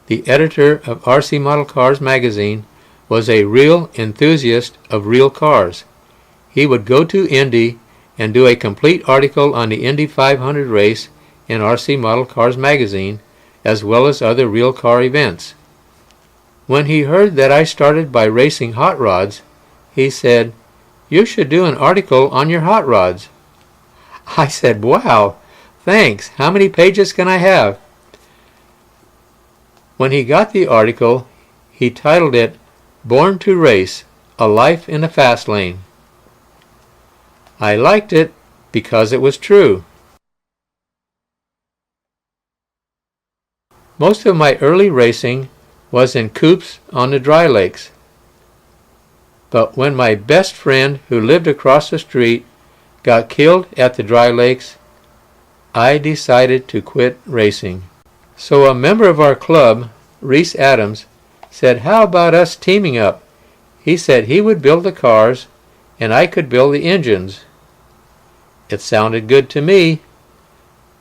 the editor of RC Model Cars magazine, was a real enthusiast of real cars. He would go to Indy and do a complete article on the Indy 500 race in RC Model Cars magazine, as well as other real car events. When he heard that I started by racing hot rods, he said, "You should do an article on your hot rods." I said, "Wow, thanks. How many pages can I have?" When he got the article, he titled it, "Born to Race, A Life in the Fast Lane." I liked it because it was true. Most of my early racing was in coupes on the dry lakes. But when my best friend, who lived across the street, got killed at the dry lakes, I decided to quit racing. So a member of our club, Reese Adams, said, "How about us teaming up?" He said he would build the cars and I could build the engines. It sounded good to me.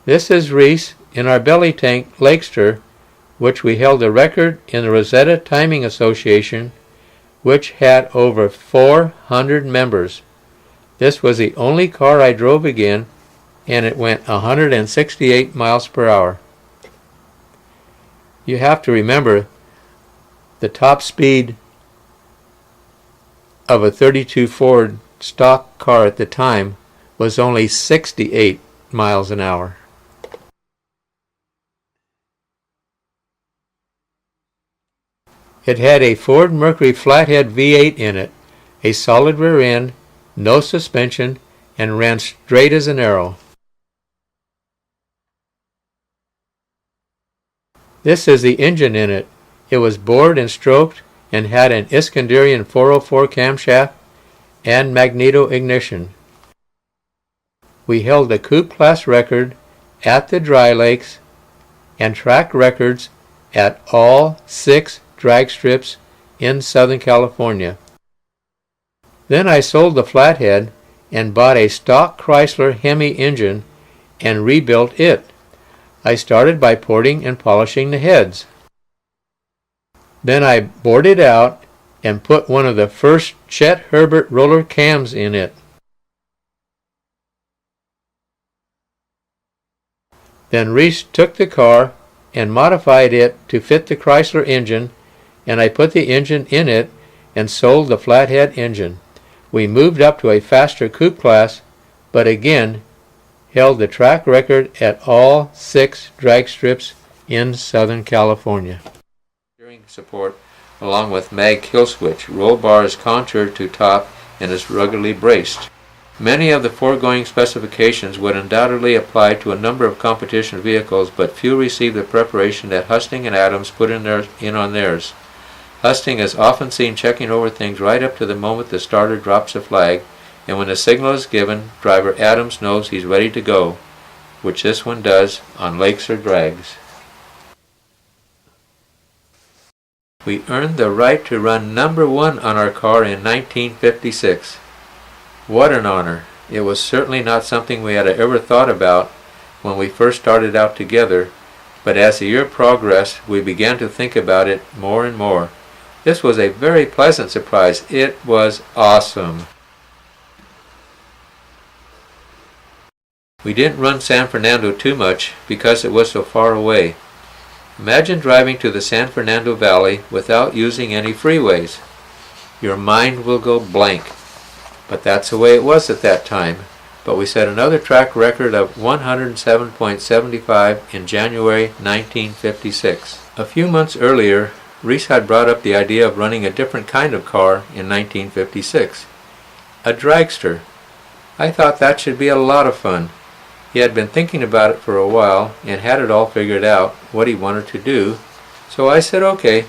This is Reese in our belly tank Lakester, which we held the record in the Rosetta Timing Association, which had over 400 members. This was the only car I drove again, and it went 168 miles per hour. You have to remember, the top speed of a 32 Ford stock car at the time was only 68 miles an hour. It had a Ford Mercury flathead V8 in it, a solid rear end, no suspension, and ran straight as an arrow. This is the engine in it. It was bored and stroked and had an Iskandarian 404 camshaft and magneto ignition. We held the coupe class record at the dry lakes and track records at all 6 drag strips in Southern California. Then I sold the flathead and bought a stock Chrysler Hemi engine and rebuilt it. I started by porting and polishing the heads. Then I bored it out and put one of the first Chet Herbert roller cams in it. Then Reese took the car and modified it to fit the Chrysler engine, and I put the engine in it and sold the flathead engine. We moved up to a faster coupe class, but again held the track record at all 6 drag strips in Southern California. Steering support along with mag kill switch, roll bar is contoured to top and is ruggedly braced. Many of the foregoing specifications would undoubtedly apply to a number of competition vehicles, but few receive the preparation that Husting and Adams put in on theirs. Husting is often seen checking over things right up to the moment the starter drops a flag, and when the signal is given, driver Adams knows he's ready to go, which this one does on lakes or drags. We earned the right to run number 1 on our car in 1956. What an honor. It was certainly not something we had ever thought about when we first started out together, but as the year progressed, we began to think about it more and more. This was a very pleasant surprise. It was awesome. We didn't run San Fernando too much because it was so far away. Imagine driving to the San Fernando Valley without using any freeways. Your mind will go blank. But that's the way it was at that time. But we set another track record of 107.75 in January 1956. A few months earlier, Reese had brought up the idea of running a different kind of car in 1956. A dragster. I thought that should be a lot of fun. He had been thinking about it for a while and had it all figured out, what he wanted to do. So I said okay.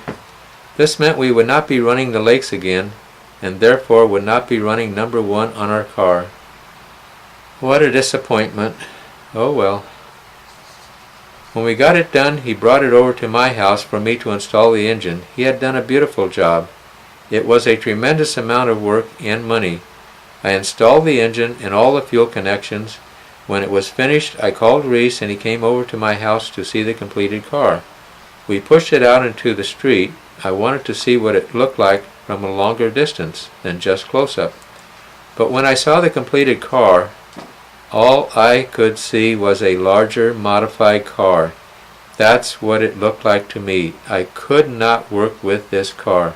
This meant we would not be running the lakes again, and therefore would not be running number 1 on our car. What a disappointment. Oh well. When we got it done, he brought it over to my house for me to install the engine. He had done a beautiful job. It was a tremendous amount of work and money. I installed the engine and all the fuel connections. When it was finished, I called Reese and he came over to my house to see the completed car. We pushed it out into the street. I wanted to see what it looked like from a longer distance than just close-up. But when I saw the completed car, all I could see was a larger, modified car. That's what it looked like to me. I could not work with this car.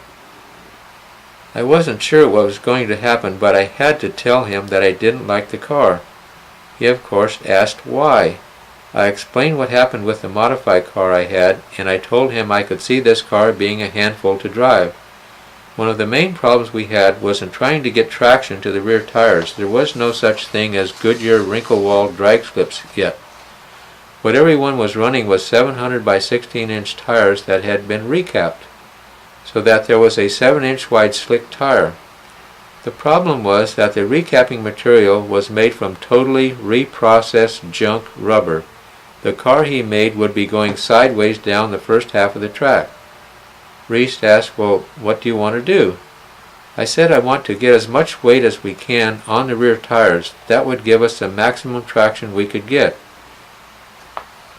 I wasn't sure what was going to happen, but I had to tell him that I didn't like the car. He, of course, asked why. I explained what happened with the modified car I had, and I told him I could see this car being a handful to drive. One of the main problems we had was in trying to get traction to the rear tires. There was no such thing as Goodyear wrinkle-walled drag slips yet. What everyone was running was 700 by 16-inch tires that had been recapped, so that there was a 7-inch wide slick tire. The problem was that the recapping material was made from totally reprocessed junk rubber. The car he made would be going sideways down the first half of the track. Reese asked, "Well, what do you want to do?" I said, "I want to get as much weight as we can on the rear tires. That would give us the maximum traction we could get.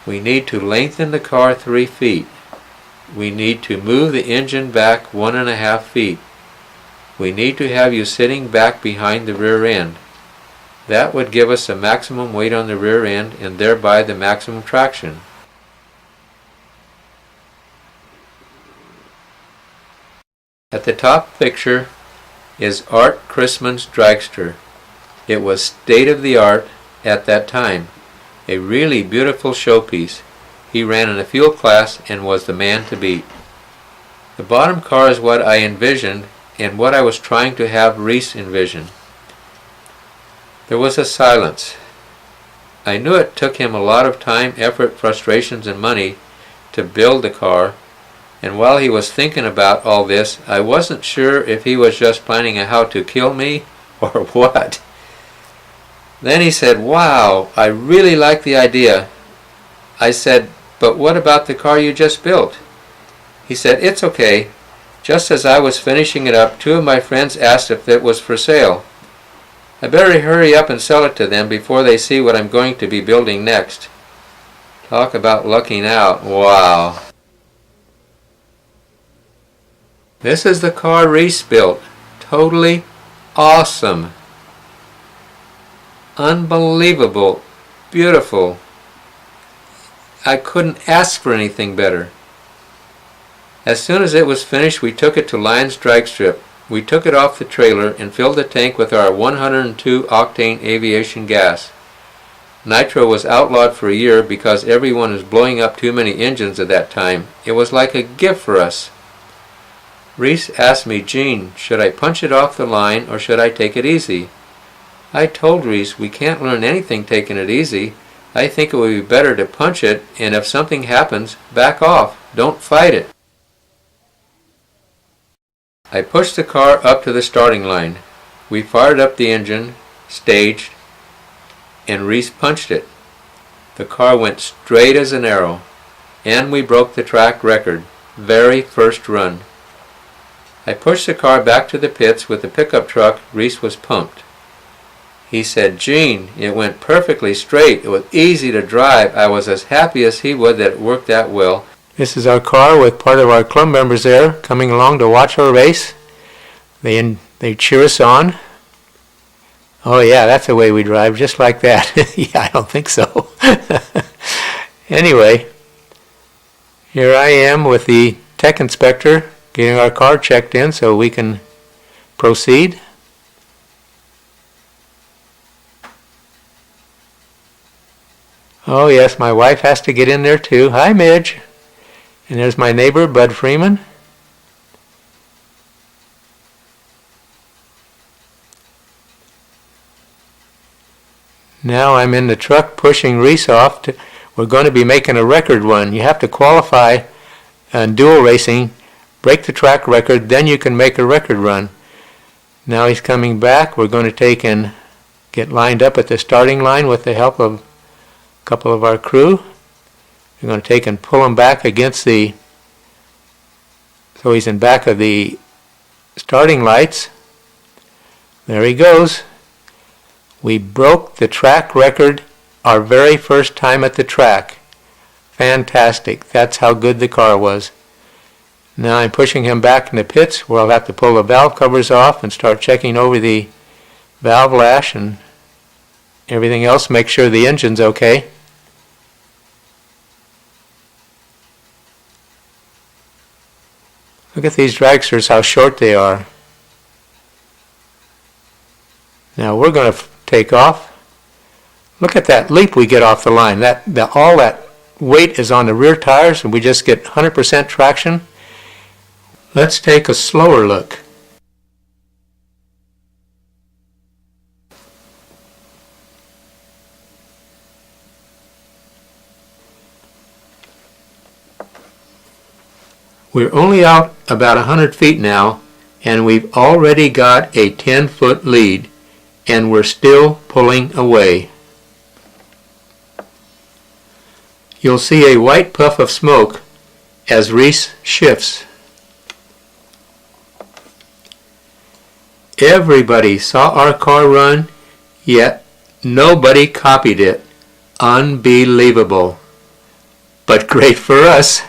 We need to lengthen the car 3 feet. We need to move the engine back 1.5 feet. We need to have you sitting back behind the rear end. That would give us the maximum weight on the rear end and thereby the maximum traction." At the top picture is Art Chrisman's dragster. It was state-of-the-art at that time, a really beautiful showpiece. He ran in a fuel class and was the man to beat. The bottom car is what I envisioned and what I was trying to have Reese envision. There was a silence. I knew it took him a lot of time, effort, frustrations, and money to build the car, and while he was thinking about all this, I wasn't sure if he was just planning how to kill me or what. Then he said, "Wow, I really like the idea." I said, "But what about the car you just built?" He said, "It's okay. Just as I was finishing it up, 2 of my friends asked if it was for sale. I better hurry up and sell it to them before they see what I'm going to be building next." Talk about lucking out. Wow. This is the car Reese built. Totally awesome. Unbelievable. Beautiful. I couldn't ask for anything better. As soon as it was finished, we took it to Lyons drag strip. We took it off the trailer and filled the tank with our 102 octane aviation gas. Nitro was outlawed for a year because everyone was blowing up too many engines at that time. It was like a gift for us. Reese asked me, "Gene, should I punch it off the line or should I take it easy?" I told Reese, "We can't learn anything taking it easy. I think it would be better to punch it, and if something happens, back off. Don't fight it." I pushed the car up to the starting line. We fired up the engine, staged, and Reese punched it. The car went straight as an arrow, and we broke the track record, very first run. I pushed the car back to the pits with the pickup truck. Reese was pumped. He said, "Gene, it went perfectly straight. It was easy to drive. I was as happy as he was that it worked that well." This is our car with part of our club members there coming along to watch our race. They cheer us on. Oh yeah, that's the way we drive, just like that. Yeah, I don't think so. Anyway, here I am with the tech inspector getting our car checked in so we can proceed. Oh yes, my wife has to get in there too. Hi, Midge. And there's my neighbor, Bud Freeman. Now I'm in the truck pushing Reese off. We're going to be making a record run. You have to qualify in dual racing, break the track record, then you can make a record run. Now he's coming back. We're going to take and get lined up at the starting line with the help of a couple of our crew. We're going to take and pull him back against so he's in back of the starting lights. There he goes. We broke the track record our very first time at the track. fantastic. That's how good the car was. Now I'm pushing him back in the pits where I'll have to pull the valve covers off and start checking over the valve lash and everything else, make sure the engine's okay. Look at these dragsters, how short they are. Now we're going to take off. Look at that leap we get off the line. All that weight is on the rear tires and we just get 100% traction. Let's take a slower look. We're only out about 100 feet now, and we've already got a 10-foot lead, and we're still pulling away. You'll see a white puff of smoke as Reese shifts. Everybody saw our car run, yet nobody copied it. Unbelievable. But great for us.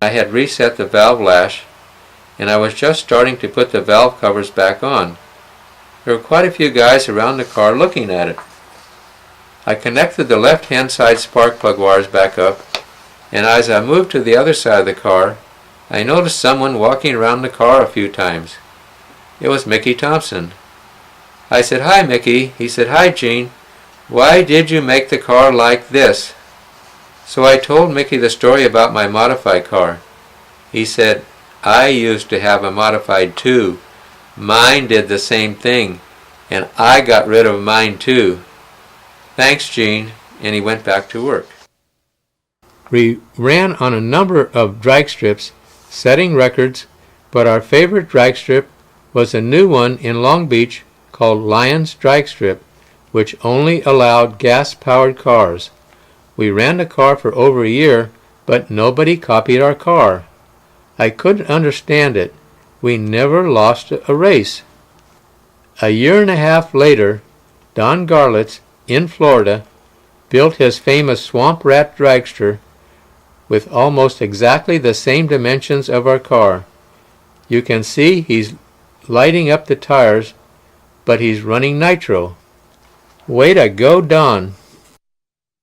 I had reset the valve lash, and I was just starting to put the valve covers back on. There were quite a few guys around the car looking at it. I connected the left-hand side spark plug wires back up, and as I moved to the other side of the car, I noticed someone walking around the car a few times. It was Mickey Thompson. I said, "Hi, Mickey." He said, "Hi, Gene. Why did you make the car like this?" So I told Mickey the story about my modified car. He said, "I used to have a modified too. Mine did the same thing, and I got rid of mine too." "Thanks, Gene," and he went back to work. We ran on a number of drag strips, setting records, but our favorite drag strip was a new one in Long Beach called Lion's Drag Strip, which only allowed gas-powered cars. We ran the car for over a year, but nobody copied our car. I couldn't understand it. We never lost a race. A year and a half later, Don Garlitz, in Florida, built his famous Swamp Rat dragster with almost exactly the same dimensions of our car. You can see he's lighting up the tires, but he's running nitro. Way to go, Don!